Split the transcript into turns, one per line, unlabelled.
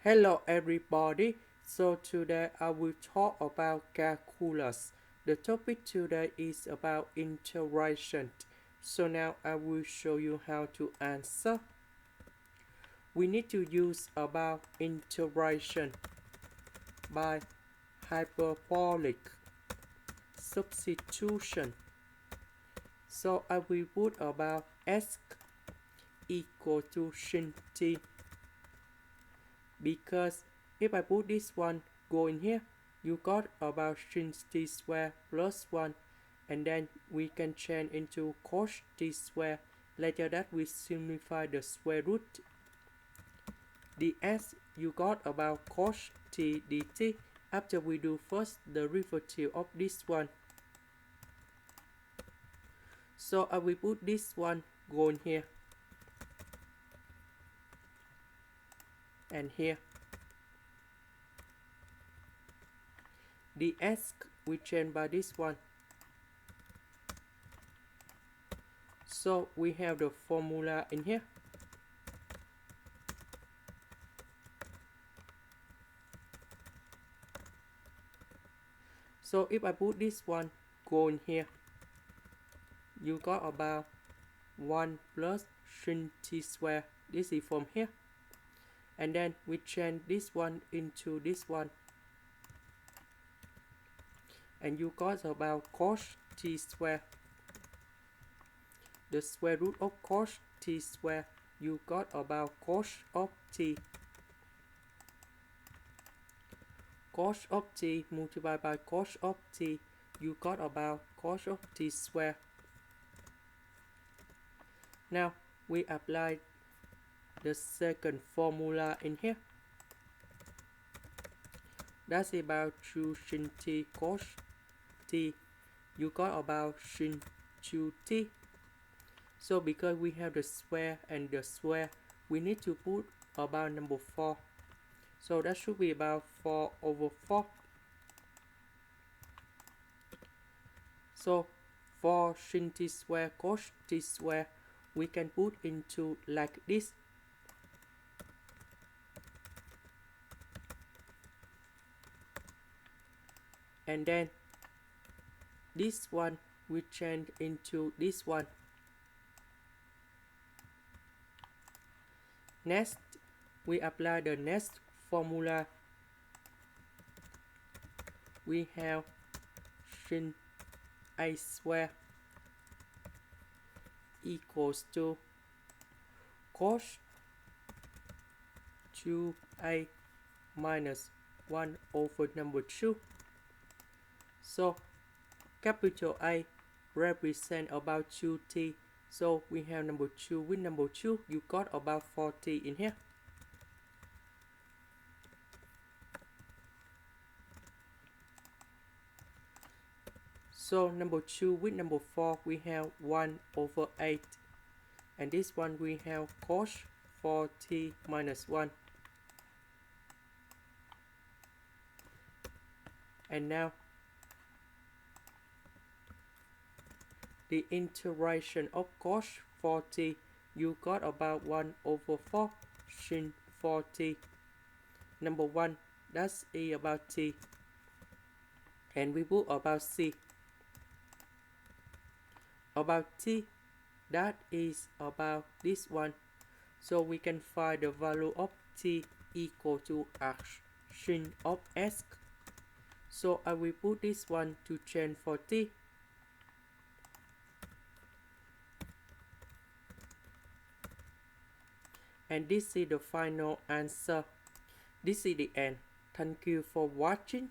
Hello everybody, so today I will talk about calculus. The topic today is about integration. So now I will show you how to answer. We need to use about integration by hyperbolic substitution. So I will put about s equal to sin t, because if I put this one go in here, you got about sin t square plus 1, and then we can change into cos t square. Later that we simplify the square root. The s you got about cos t dt. After we do first the derivative of this one. So I will put this one go in here and here. The s we change by this one. So we have the formula in here. So if I put this one go in here, you got about 1 plus sin t square. This is from here. And then we change this one into this one. And you got about cos t square. The square root of cos t square, you got about cos of t. Cos of t multiplied by cos of t, you got about cos of t square. Now we apply the second formula in here. That's about 2 sin t cos t. You got about sin 2t. So because we have the square and the square, we need to put about number 4. So that should be about 4 over 4. So 4 sin t square cos t square, we can put into like this. And then this one we change into this one. Next, we apply the next formula. We have sin a square equals to cos 2a minus 1 over number 2. So capital A represent about 2t. So we have number 2 with number 2, you got about 4t in here. So number 2 with number 4, we have 1 over 8. And this one we have cos 4t minus 1. And now the integration of cos 4t, you got about 1 over 4 sin 4t. Number 1, that's E about t. And we put about c. About t, that is about this one. So we can find the value of t equal to arc sin of s. So I will put this one to change for t. And this is the final answer. This is the end. Thank you for watching.